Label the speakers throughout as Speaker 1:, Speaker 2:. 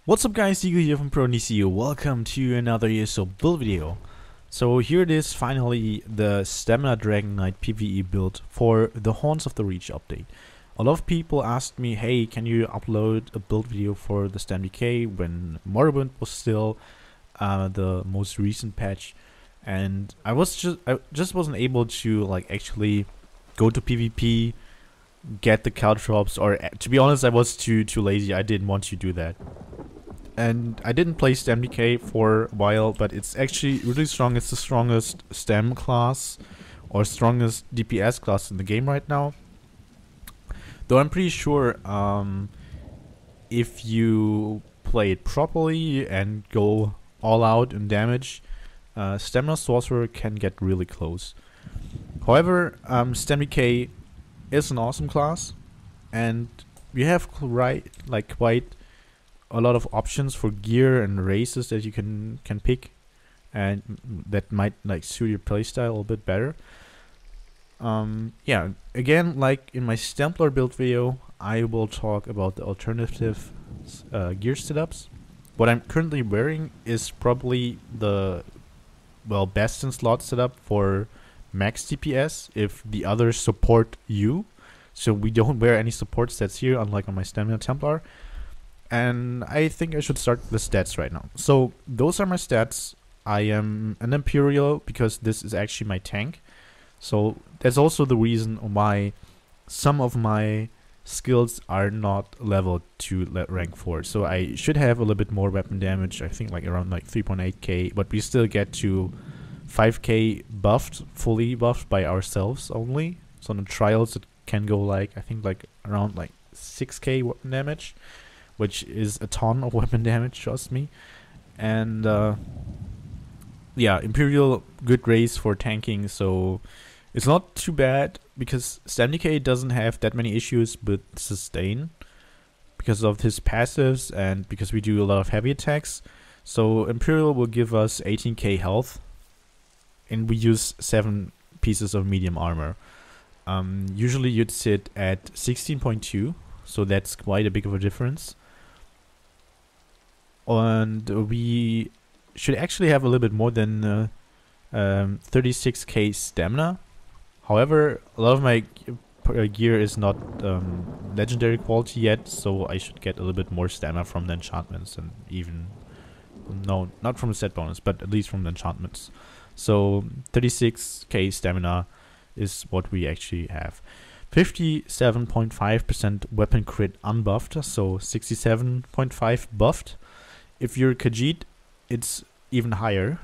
Speaker 1: What's up guys, Diego here from ProNDC. Welcome to another ESO build video. So here it is, finally the Stamina Dragonknight PVE build for the Horns of the Reach update. A lot of people asked me, hey, can you upload a build video for the StamDK when Morrowind was still the most recent patch, and I just wasn't able to actually go to PvP, get the caltrops, or to be honest, I was too lazy. I didn't want to do that. And I didn't play StamDK for a while, but it's actually really strong. It's the strongest Stam class or strongest DPS class in the game right now. Though I'm pretty sure if you play it properly and go all out in damage, Stamina Sorcerer can get really close. However, StamDK is an awesome class, and we have quite a lot of options for gear and races that you can pick, and that might suit your playstyle a bit better. Yeah, again, like in my Templar build video, I will talk about the alternative gear setups. What I'm currently wearing is probably the best in slot setup for max DPS if the others support you. So we don't wear any support stats here, unlike on my Stamina Templar. And I think I should start the stats right now. So those are my stats. I am an Imperial because this is actually my tank. So that's also the reason why some of my skills are not leveled to rank 4. So I should have a little bit more weapon damage. I think around 3.8k, but we still get to 5k buffed, fully buffed by ourselves only. So on the trials it can go I think around 6k weapon damage, which is a ton of weapon damage, trust me. And yeah, Imperial, good race for tanking, so it's not too bad because StamDK doesn't have that many issues with sustain because of his passives and because we do a lot of heavy attacks. So Imperial will give us 18k health, and we use 7 pieces of medium armor. Usually you'd sit at 16.2, so that's quite a big of a difference. And we should actually have a little bit more than 36k stamina. However, a lot of my gear is not legendary quality yet, so I should get a little bit more stamina from the enchantments, and even not from the set bonus, but at least from the enchantments. So 36k stamina is what we actually have. 57.5% weapon crit unbuffed, so 67.5 buffed. If you're Khajiit, it's even higher.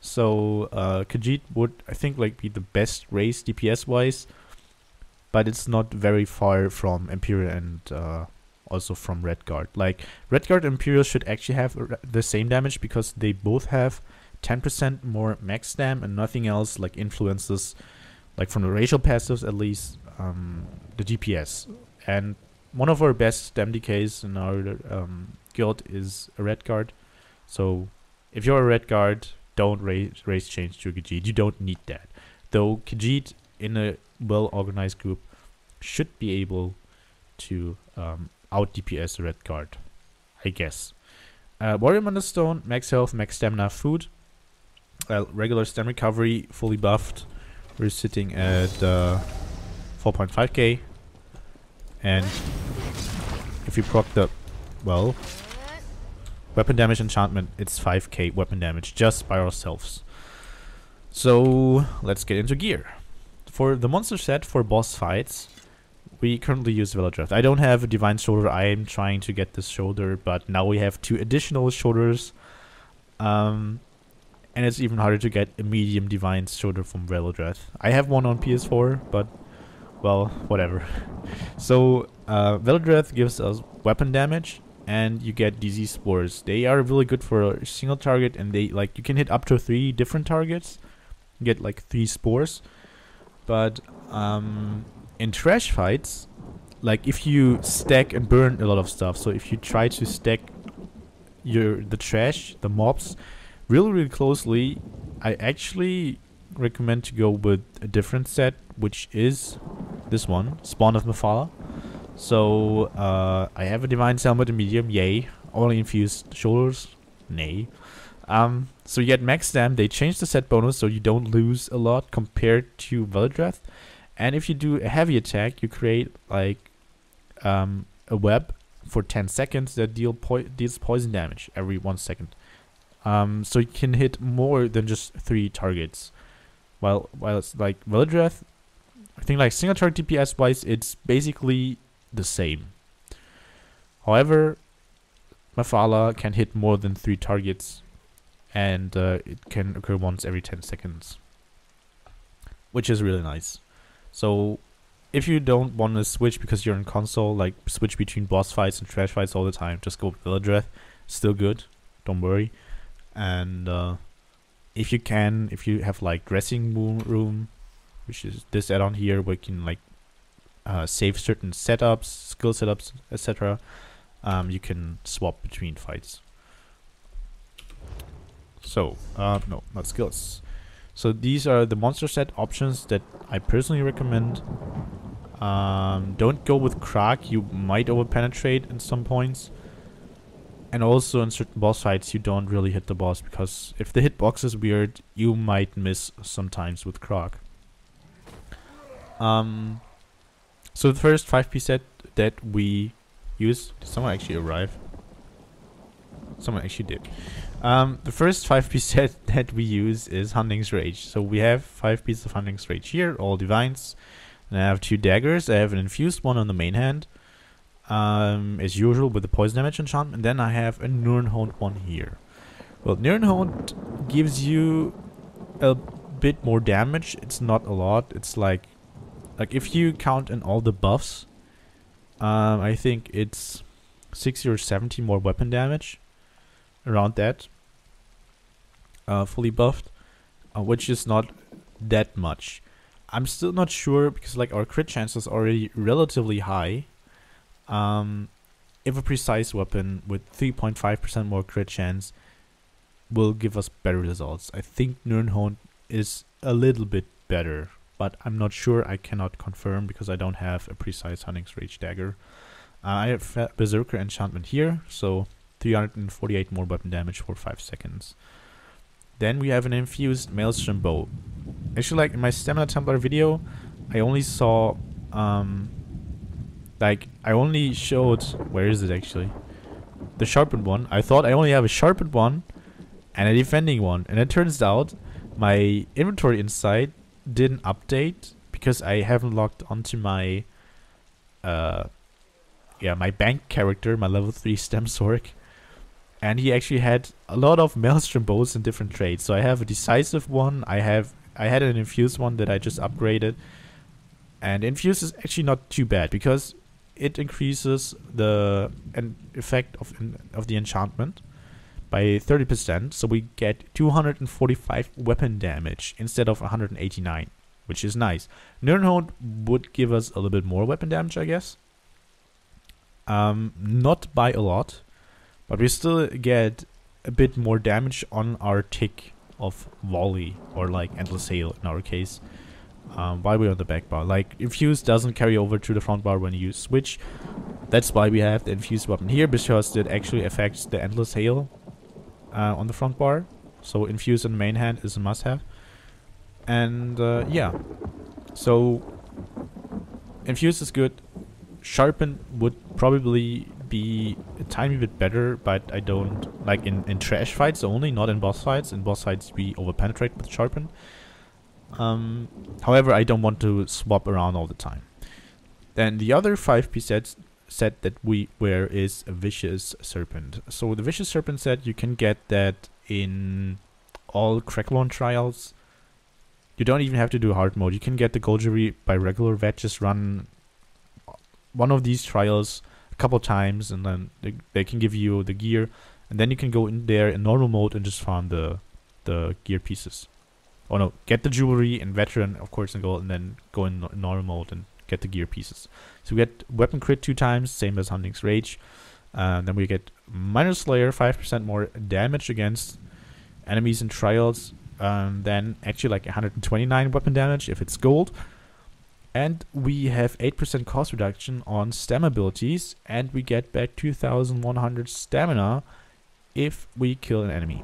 Speaker 1: So Khajiit would, I think, be the best race DPS wise, but it's not very far from Imperial and also from Redguard. Redguard and Imperial should actually have the same damage because they both have 10% more max stam, and nothing else influences, from the racial passives at least, the DPS. And one of our best stam DKs in our guild is a Redguard. So if you're a Redguard, don't race change to Khajiit. You don't need that. Though Khajiit in a well-organized group should be able to out DPS a Redguard, I guess. Warrior Stone, max health, max stamina, food. Regular stam recovery, fully buffed. We're sitting at 4.5k. And if you proc the weapon damage enchantment, it's 5k weapon damage just by ourselves. So let's get into gear. For the monster set for boss fights, we currently use Velodreth. I don't have a divine shoulder. I am trying to get this shoulder, but now we have 2 additional shoulders. And it's even harder to get a medium divine shoulder from Velodreth. I have one on PS4, but well, whatever. So Velodreth gives us weapon damage, and you get disease spores. They are really good for a single target, and they you can hit up to 3 different targets. You get 3 spores. But in trash fights, if you stack and burn a lot of stuff, so if you try to stack the trash, the mobs, really closely, I actually recommend to go with a different set, which is this one, Spawn of Mephala. So I have a Divine Helmet in medium, yay. Only infused shoulders? Nay. So you get max stam. They changed the set bonus so you don't lose a lot compared to Velodreth. And if you do a heavy attack, you create like a web for 10 seconds that deals poison damage every 1 second. So you can hit more than just 3 targets. While it's like Velodreth, I think like single target DPS wise, it's basically the same. However, Mafala can hit more than 3 targets, and it can occur once every 10 seconds, which is really nice. So if you don't want to switch because you're in console, like switch between boss fights and trash fights all the time, just go with Velodreth. Still good, don't worry. And if you have like dressing room, which is this add-on here, where you can like save certain setups, skill setups, etc. You can swap between fights. So no, not skills. So these are the monster set options that I personally recommend. Don't go with Krak, you might overpenetrate in some points. And also in certain boss fights you don't really hit the boss, because if the hitbox is weird, you might miss sometimes with Krak. So the first 5-piece set that we use... Did someone actually arrive? Someone actually did. The first 5-piece set that we use is Hunting's Rage. So we have 5 pieces of Hunting's Rage here, all divines. And I have 2 daggers. I have an infused one on the main hand, as usual with the poison damage enchantment. And then I have a Nirnhound one here. Well, Nirnhound gives you a bit more damage. It's not a lot. It's like if you count in all the buffs, I think it's 60 or 70 more weapon damage. Around that, fully buffed, which is not that much. I'm still not sure, because like our crit chance is already relatively high. If a precise weapon with 3.5% more crit chance will give us better results. I think Nirnhound is a little bit better, but I'm not sure. I cannot confirm because I don't have a precise Hunting's Rage dagger. I have Berserker enchantment here, so 348 more weapon damage for 5 seconds. Then we have an infused Maelstrom bow. Actually, like in my Stamina Templar video, I only saw, like I only showed, where is it actually? The sharpened one. I thought I only have a sharpened one and a defending one, and it turns out my inventory inside didn't update because I haven't logged onto my, my bank character, my level 3 Stem Sork. And he actually had a lot of Maelstrom bows in different trades. So I have a decisive one. I had an infused one that I just upgraded. And infused is actually not too bad because it increases the effect of the enchantment by 30%. So we get 245 weapon damage instead of 189, which is nice. Nirnhound would give us a little bit more weapon damage, I guess. Not by a lot. But we still get a bit more damage on our tick of volley, or like endless hail in our case, while we're on the back bar. Like infused doesn't carry over to the front bar when you switch. That's why we have the infused weapon here, because it actually affects the endless hail on the front bar. So infused on the main hand is a must-have. And yeah, so infused is good. Sharpened would probably be a tiny bit better, but I don't like in trash fights only, not in boss fights. In boss fights we overpenetrate with sharpen. However, I don't want to swap around all the time. Then the other 5-piece set that we wear is a Vicious Serpent. So the Vicious Serpent set, you can get that in all Cracklorn trials. You don't even have to do hard mode. You can get the gold jewelry by regular vet. Just run one of these trials a couple times, and then they can give you the gear, and then you can go in there in normal mode and just farm the gear pieces. Oh no, get the jewelry in veteran, of course, in gold, and then go in normal mode and get the gear pieces. So we get weapon crit 2 times, same as Hunting's Rage. Then we get Minor Slayer, 5% more damage against enemies in trials. Then actually like 129 weapon damage if it's gold. And we have 8% cost reduction on stamina abilities, and we get back 2100 stamina if we kill an enemy,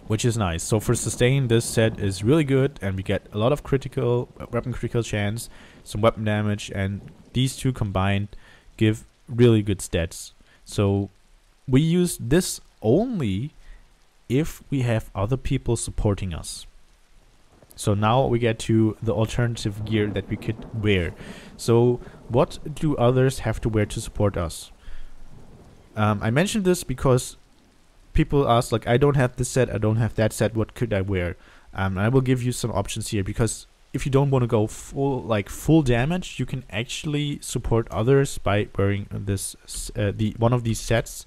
Speaker 1: which is nice. So for sustain, this set is really good, and we get a lot of weapon critical chance, some weapon damage, and these two combined give really good stats. So we use this only if we have other people supporting us. So now we get to the alternative gear that we could wear. So what do others have to wear to support us? I mentioned this because people ask, like, I don't have this set, I don't have that set, what could I wear? And I will give you some options here, because if you don't want to go full damage, you can actually support others by wearing this one of these sets.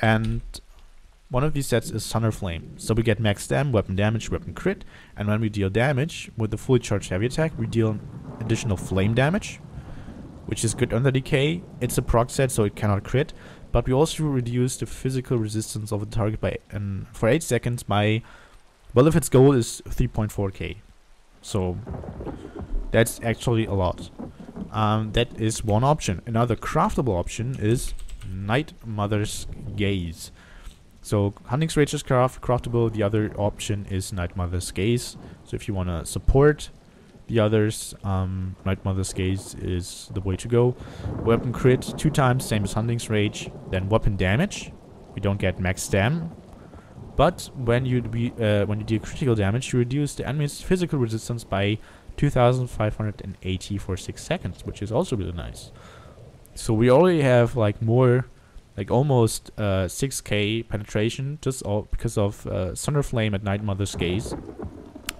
Speaker 1: And one of these sets is Thunder Flame. So we get max stam, weapon damage, weapon crit, and when we deal damage with the fully charged heavy attack, we deal additional flame damage, which is good under decay. It's a proc set, so it cannot crit, but we also reduce the physical resistance of the target by for 8 seconds by, well, if its goal is 3.4k. So that's actually a lot. That is one option. Another craftable option is Night Mother's Gaze. So Hunting Rage is craftable. The other option is Night Mother's Gaze. So if you want to support the others, Night Mother's Gaze is the way to go. Weapon crit 2 times, same as Hunting Rage. Then weapon damage, we don't get max stam, but when you deal critical damage, you reduce the enemy's physical resistance by 2580 for 6 seconds, which is also really nice. So we already have like more, like almost 6k penetration just because of Thunder Flame at Night Mother's Gaze.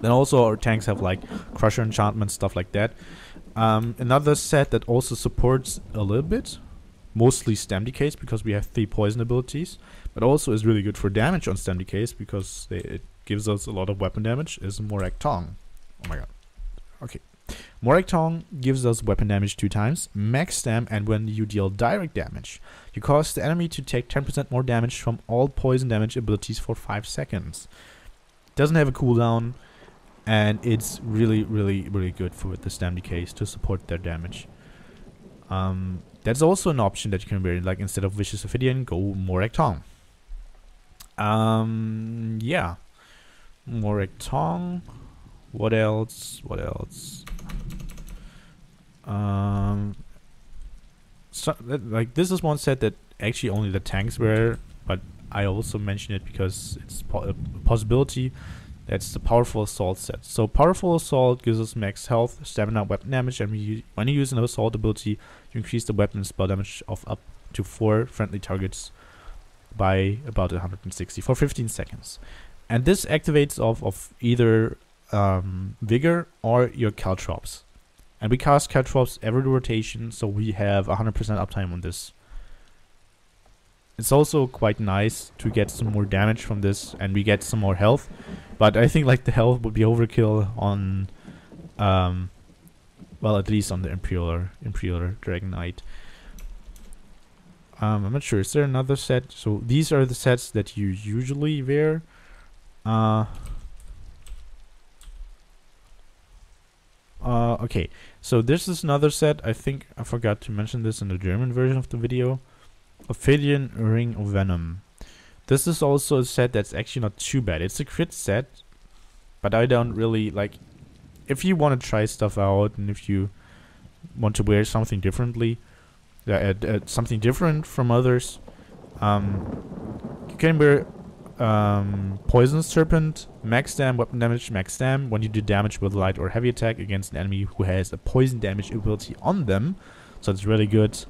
Speaker 1: Then also our tanks have like Crusher enchantment, stuff like that. Another set that also supports a little bit, mostly stam decays because we have 3 poison abilities, but also is really good for damage on stam decays because it gives us a lot of weapon damage, is Morak Tong. Oh my god. Okay. Morak Tong gives us weapon damage 2 times, max stam, and when you deal direct damage, you cause the enemy to take 10% more damage from all poison damage abilities for 5 seconds. Doesn't have a cooldown, and it's really good for the stam decays to support their damage. That's also an option that you can wear, like instead of Vicious Ophidian, go Morak Tong. Yeah. Morak Tong. What else? So, like, this is one set that actually only the tanks wear, but I also mention it because it's a possibility. That's the Powerful Assault set. So Powerful Assault gives us max health, stamina, weapon damage, and when you use an assault ability, you increase the weapon spell damage of up to 4 friendly targets by about 160 for 15 seconds. And this activates off of either Vigor or your Caltrops. And we cast Caltrops every rotation, so we have 100% uptime on this. It's also quite nice to get some more damage from this, and we get some more health. But I think like the health would be overkill on, well, at least on the Imperial Dragonknight. I'm not sure. Is there another set? So these are the sets that you usually wear. Okay, so this is another set. I think I forgot to mention this in the German version of the video. Ophidian Ring of Venom. This is also a set that's actually not too bad. It's a crit set, but I don't really like. If you want to try stuff out and if you want to wear something differently, something different from others, you can wear Poison Serpent, max stam, weapon damage, max stam. When you do damage with light or heavy attack against an enemy who has a poison damage ability on them, so it's really good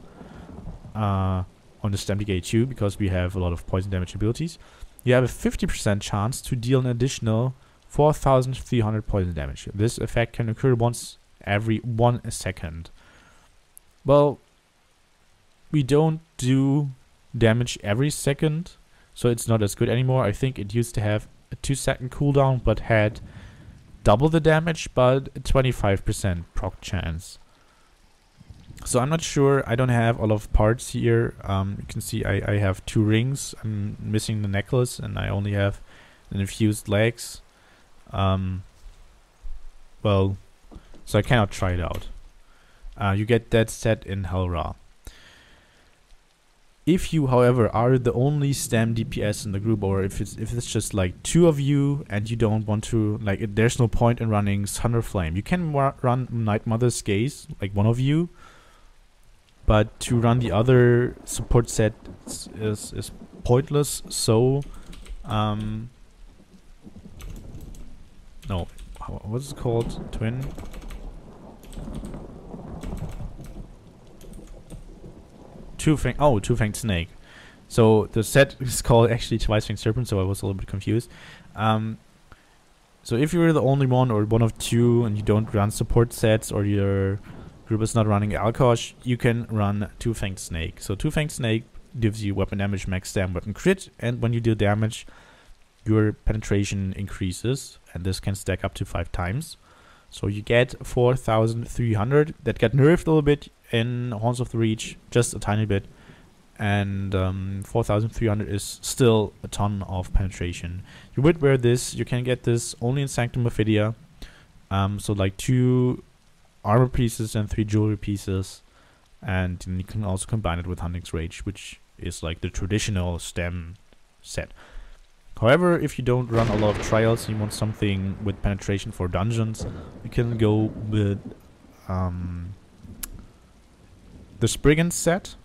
Speaker 1: on the stam decay too, because we have a lot of poison damage abilities. You have a 50% chance to deal an additional 4,300 poison damage. This effect can occur once every 1 second. Well, we don't do damage every second, so it's not as good anymore. I think it used to have a 2-second cooldown, but had double the damage, but a 25% proc chance. So I'm not sure. I don't have all of parts here. You can see I have 2 rings. I'm missing the necklace, and I only have an infused legs. Well, so I cannot try it out. You get that set in Hellra. If you, however, are the only Stam DPS in the group, or if it's just like 2 of you and you don't want to, like, there's no point in running Thunder Flame. You can run Night Mother's Gaze, like one of you, but to run the other support set is pointless. So, no, what's it called? Twin. Two-Fanged Snake. So the set is called actually Twice-Fanged Serpent, so I was a little bit confused. So if you're the only one or one of 2 and you don't run support sets, or your group is not running Alkosh, you can run Two-Fanged Snake. So Two-Fanged Snake gives you weapon damage, max stam, weapon crit, and when you deal damage, your penetration increases, and this can stack up to 5 times. So you get 4,300. That got nerfed a little bit in Horns of the Reach, just a tiny bit, and 4,300 is still a ton of penetration. You would wear this. You can get this only in Sanctum Ophidia, so like 2 armor pieces and 3 jewelry pieces, and you can also combine it with Hunting's Rage, which is like the traditional Stam set. However, if you don't run a lot of trials and you want something with penetration for dungeons, you can go with the Spriggan set.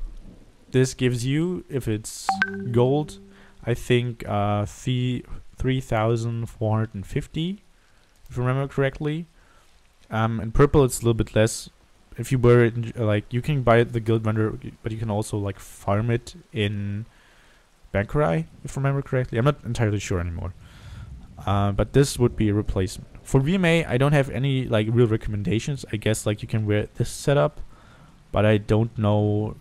Speaker 1: This gives you, if it's gold, I think 3,450, if I remember correctly. In purple it's a little bit less. If you wear it, like, you can buy it the guild vendor, but you can also like farm it in Bankurai, if I remember correctly. I'm not entirely sure anymore. But this would be a replacement. For VMA, I don't have any like real recommendations. I guess like you can wear this setup, but I don't know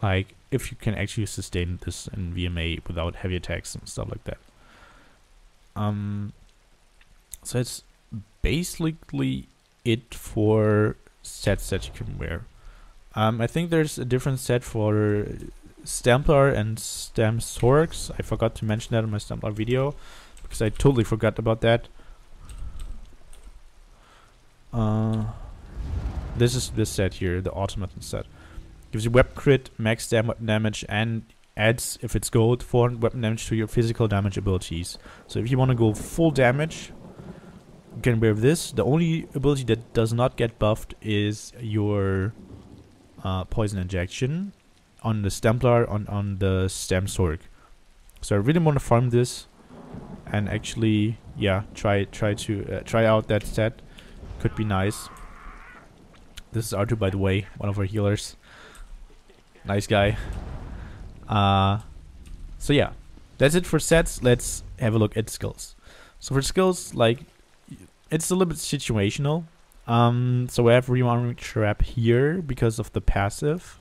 Speaker 1: like if you can actually sustain this in VMA without heavy attacks and stuff like that. So it's basically it for sets that you can wear. I think there's a different set for Stamplar and Stam Sorks. I forgot to mention that in my Stamplar video because I totally forgot about that. This is this set here, the automaton set. Gives you web crit, max damage, and adds, if it's gold, 400 weapon damage to your physical damage abilities. So if you want to go full damage, you can wear this. The only ability that does not get buffed is your poison injection on the Stamplar, on the Stam Sork. So I really want to farm this and actually, yeah, try out that set. Could be nice. This is Artu, by the way, one of our healers. Nice guy. So yeah, that's it for sets. Let's have a look at skills. So for skills, like, it's a little bit situational. So we have Rearming Trap here because of the passive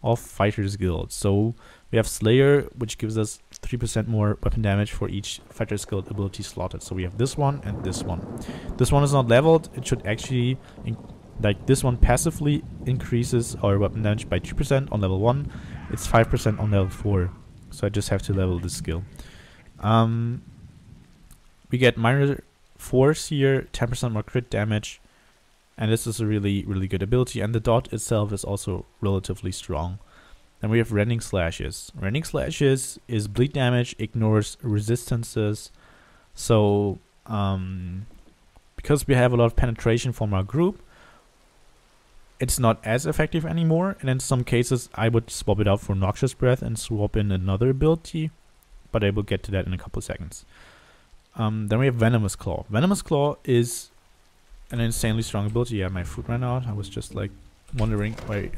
Speaker 1: of Fighter's Guild. So we have Slayer, which gives us 3% more weapon damage for each Fighter's Guild ability slotted. So we have this one and this one. This one is not leveled. It should actually, like, this one passively increases our weapon damage by 2% on level 1. It's 5% on level 4. So I just have to level this skill. We get minor force here, 10% more crit damage. And this is a really, really good ability. And the dot itself is also relatively strong. Then we have Rending Slashes. Rending Slashes is bleed damage, ignores resistances. So, because we have a lot of penetration from our group, it's not as effective anymore. And in some cases, I would swap it out for Noxious Breath and swap in another ability. But I will get to that in a couple seconds. Then we have Venomous Claw. Venomous Claw is an insanely strong ability. Yeah, my food ran out. I was just like wondering why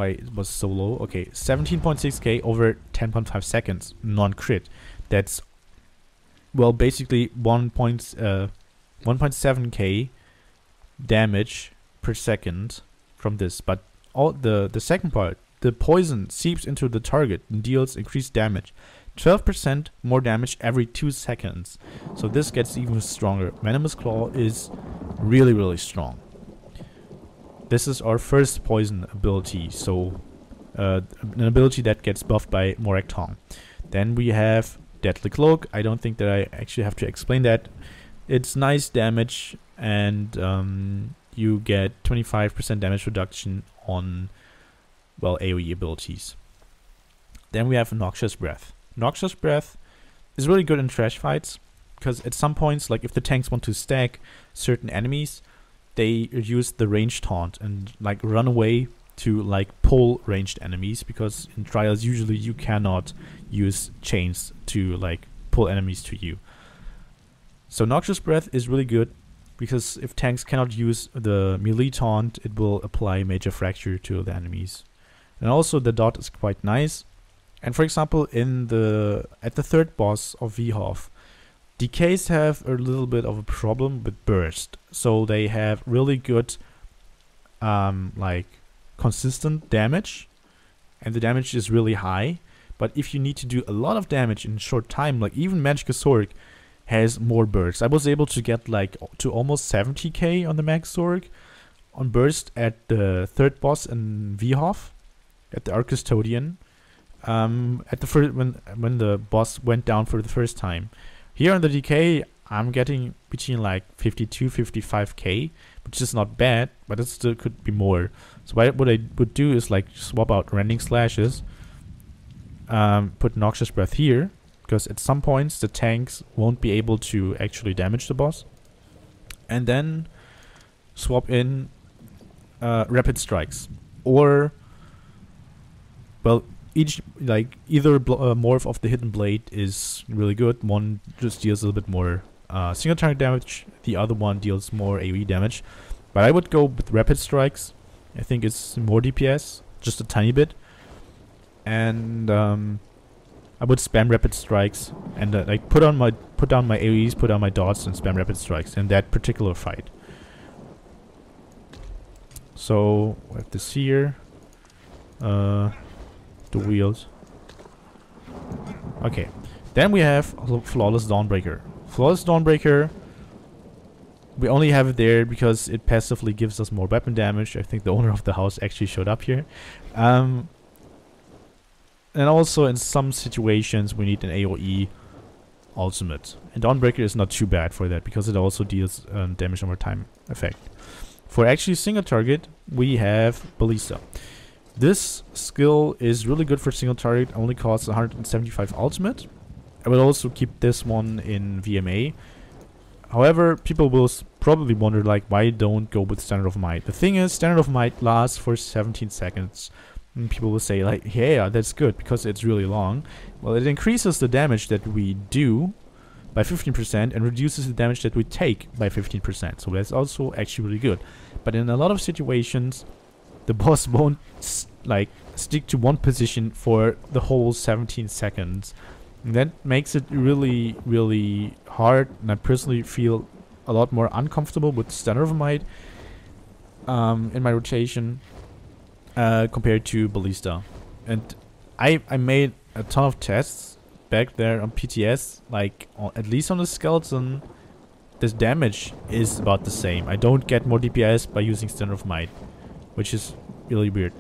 Speaker 1: it was so low. Okay, 17.6k over 10.5 seconds, non-crit. That's, well, basically 1.7k damage per second from this. But all the second part, the poison seeps into the target and deals increased damage. 12% more damage every 2 seconds. So this gets even stronger. Venomous Claw is really, really strong. This is our first poison ability. So an ability that gets buffed by Morak Tong. Then we have Deadly Cloak. I don't think that I actually have to explain that. It's nice damage, and you get 25% damage reduction on, well, AoE abilities. Then we have Noxious Breath. Noxious Breath is really good in trash fights, because at some points, like if the tanks want to stack certain enemies, they use the range taunt and like run away to like pull ranged enemies, because in trials usually you cannot use chains to like pull enemies to you. So Noxious Breath is really good, because if tanks cannot use the melee taunt, it will apply Major Fracture to the enemies. And also the dot is quite nice. And for example, at the third boss of VHOF, DKs have a little bit of a problem with burst. So they have really good like consistent damage, and the damage is really high. But if you need to do a lot of damage in a short time, like even Magic has more burst. I was able to get like to almost 70k on the Mag Zorg on burst at the third boss in VHOF, at the Arcustodian, at the first when the boss went down for the first time. Here on the DK, I'm getting between like 52, 55k, which is not bad, but it still could be more. So what I would do is like swap out Rending Slashes, put Noxious Breath here, because at some points the tanks won't be able to actually damage the boss, and then swap in Rapid Strikes, or well, either morph of the Hidden Blade is really good. One just deals a little bit more single target damage, the other one deals more AoE damage, but I would go with Rapid Strikes. I think it's more DPS, just a tiny bit, and I would spam Rapid Strikes and like put down my AoEs, put down my dots, and spam Rapid Strikes in that particular fight. So we have this here, the wheels. Okay, then we have Flawless Dawnbreaker. Flawless Dawnbreaker, we only have it there because it passively gives us more weapon damage. I think the owner of the house actually showed up here. And also in some situations we need an AoE ultimate. And Dawnbreaker is not too bad for that, because it also deals damage over time effect. For actually single target, we have Ballista. This skill is really good for single target, only costs 175 ultimate. I will also keep this one in VMA. However, people will probably wonder like, why don't go with Standard of Might? The thing is, Standard of Might lasts for 17 seconds. And people will say like, yeah, that's good because it's really long. Well, it increases the damage that we do by 15% and reduces the damage that we take by 15%. So that's also actually really good. But in a lot of situations, the boss won't like stick to one position for the whole 17 seconds. And that makes it really, really hard. And I personally feel a lot more uncomfortable with Standard of Might in my rotation compared to Ballista. And I made a ton of tests back there on PTS, like at least on the skeleton, this damage is about the same. I don't get more DPS by using Standard of Might, which is really weird.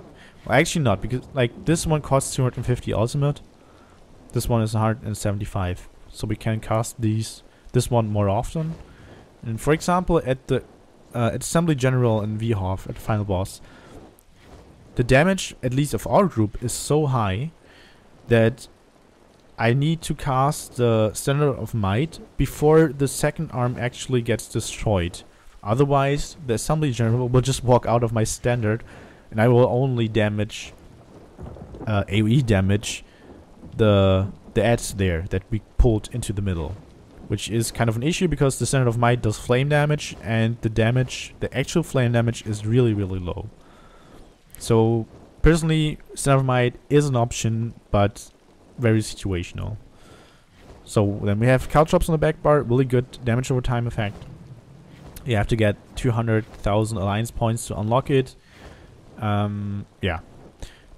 Speaker 1: Well, actually not, because like this one costs 250 ultimate, this one is 175, so we can cast this one more often. And for example, at the Assembly General in VHOF, at the final boss, the damage, at least of our group, is so high that I need to cast the Standard of Might before the second arm actually gets destroyed. Otherwise, the Assembly General will just walk out of my standard, and I will only damage AoE damage the ads there that we pulled into the middle, which is kind of an issue because the Standard of Might does flame damage, and the actual flame damage is really, really low. So personally, Standard of Might is an option, but very situational. So then we have Caltrops on the back bar, really good damage over time effect. You have to get 200,000 alliance points to unlock it. Yeah.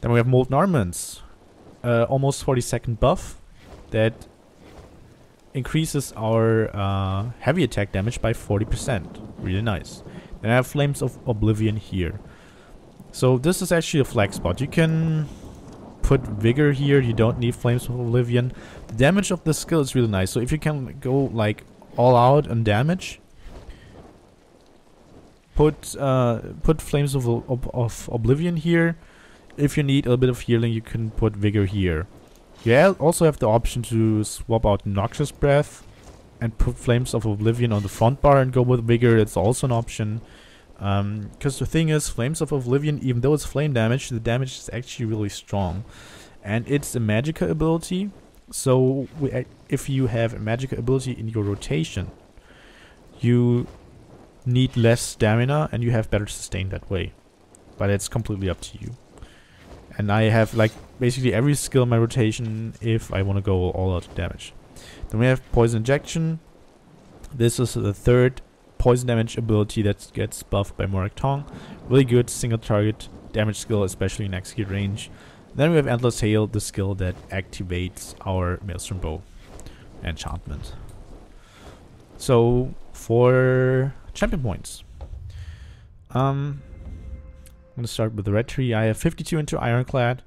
Speaker 1: Then we have Molten Armaments, almost 40-second buff that increases our heavy attack damage by 40%. Really nice. Then I have Flames of Oblivion here. So this is actually a flag spot. You can put Vigor here, you don't need Flames of Oblivion. The damage of the skill is really nice. So if you can go like all out on damage. Put Flames of Oblivion here. If you need a little bit of healing, you can put Vigor here. You also have the option to swap out Noxious Breath and put Flames of Oblivion on the front bar and go with Vigor. It's also an option. Because the thing is, Flames of Oblivion, even though it's flame damage, the damage is actually really strong. And it's a Magicka ability. So if you have a Magicka ability in your rotation, you need less stamina and you have better sustain that way. But it's completely up to you. And I have like basically every skill in my rotation if I want to go all out damage. Then we have Poison Injection. This is the third poison damage ability that gets buffed by Morak Tong. Really good single target damage skill, especially in execute range. Then we have Endless Hail, the skill that activates our Maelstrom Bow enchantment. So for champion points, I'm gonna start with the red tree. I have 52 into Ironclad,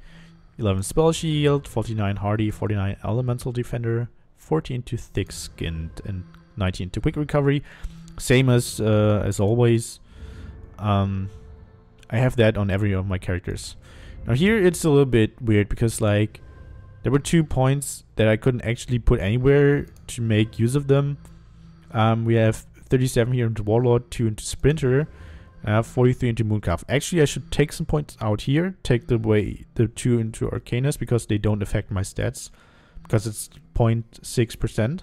Speaker 1: 11 Spell Shield, 49 Hardy, 49 Elemental Defender, 40 into Thick Skinned, and 19 into Quick Recovery. Same as always. I have that on every of my characters. Now here it's a little bit weird because like there were 2 points that I couldn't actually put anywhere to make use of them. We have 37 here into Warlord, 2 into Sprinter, 43 into Mooncalf. Actually I should take some points out here, take the 2 into Arcanus because they don't affect my stats because it's 0.6%.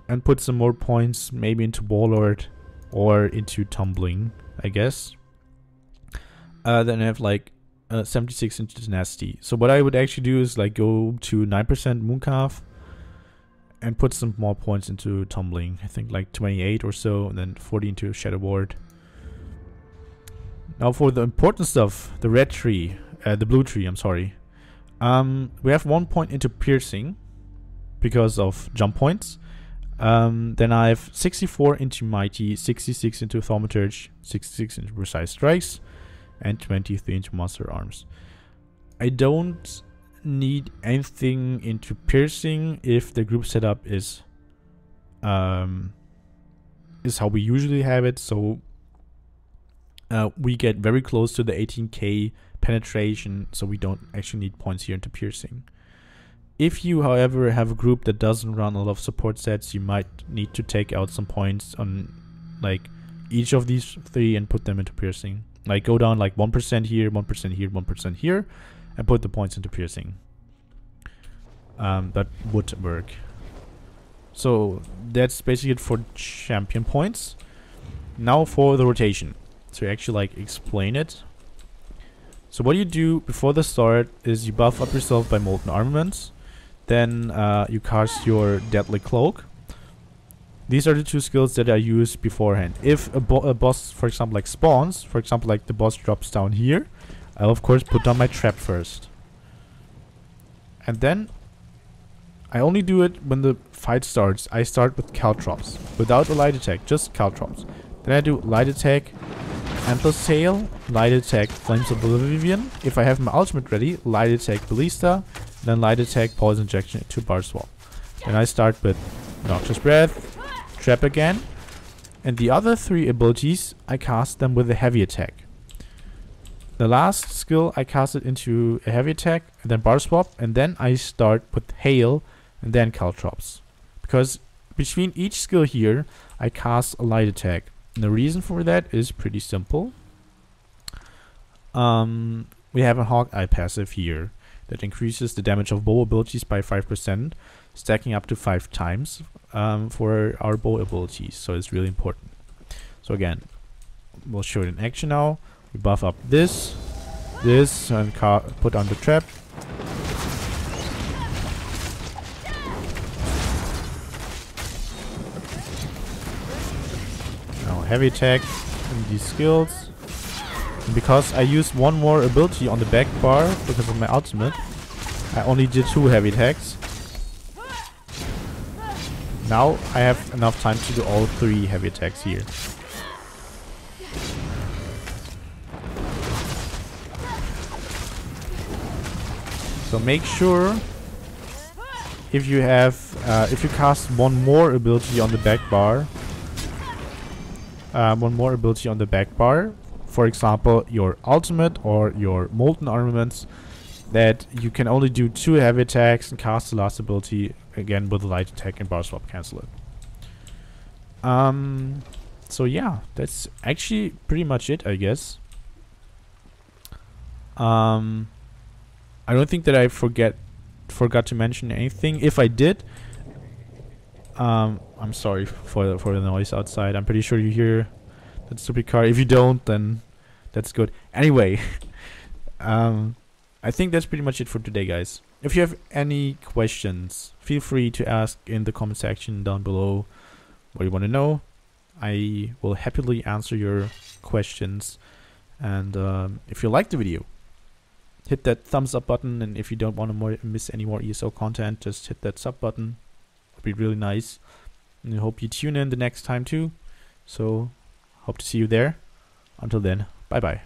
Speaker 1: And put some more points maybe into Warlord or into Tumbling, I guess. Then I have like 76 into Tenacity. So what I would actually do is like go to 9% Mooncalf and put some more points into Tumbling. I think like 28 or so, and then 40 into Shadow Ward. Now for the important stuff, the red tree, the blue tree, I'm sorry. We have 1 point into Piercing because of jump points. Then I have 64 into Mighty, 66 into Thaumaturge, 66 into Precise Strikes, and 23 into Monster Arms. I don't need anything into Piercing if the group setup is how we usually have it. So we get very close to the 18k penetration, so we don't actually need points here into Piercing. If you, however, have a group that doesn't run a lot of support sets, you might need to take out some points on like each of these 3 and put them into Piercing. Like go down like 1% here, 1% here, 1% here, and put the points into Piercing. That would work. So that's basically it for champion points. Now for the rotation. To actually like explain it. So what you do before the start is you buff up yourself by Molten Armaments. Then you cast your Deadly Cloak. These are the 2 skills that I use beforehand. If a boss, for example, like spawns, for example, like the boss drops down here, I'll of course put down my trap first. And then I only do it when the fight starts. I start with Caltrops, without a light attack, just Caltrops. Then I do light attack, Endless Hail, light attack, Flames of Oblivion. If I have my ultimate ready, light attack, Ballista, then light attack, Poison Injection to Bar Swap. Then I start with Noxious Breath, Trap again, and the other 3 abilities I cast them with a heavy attack. The last skill I cast it into a heavy attack, and then Bar Swap, and then I start with Hail and then Caltrops. Because between each skill here, I cast a light attack. And the reason for that is pretty simple. We have a Hawkeye passive here that increases the damage of bow abilities by 5%, stacking up to 5 times for our bow abilities. So it's really important. So again, we'll show it in action now. We buff up this, and put on the trap. Now heavy attack in these skills. And because I used 1 more ability on the back bar because of my ultimate, I only did 2 heavy attacks. Now I have enough time to do all 3 heavy attacks here. So make sure if you have if you cast one more ability on the back bar, for example your ultimate or your molten armaments, that you can only do 2 heavy attacks and cast the last ability again with a light attack and bar swap cancel it. So yeah, that's actually pretty much it, I guess. I don't think that I forgot to mention anything. If I did, I'm sorry for the noise outside. I'm pretty sure you hear that stupid car. If you don't, then that's good. Anyway, I think that's pretty much it for today, guys. If you have any questions, feel free to ask in the comment section down below what you want to know. I will happily answer your questions. And if you like the video, hit that thumbs up button. And if you don't want to miss any more ESO content, just hit that sub button. It'd be really nice. And I hope you tune in the next time too. So hope to see you there. Until then, bye bye.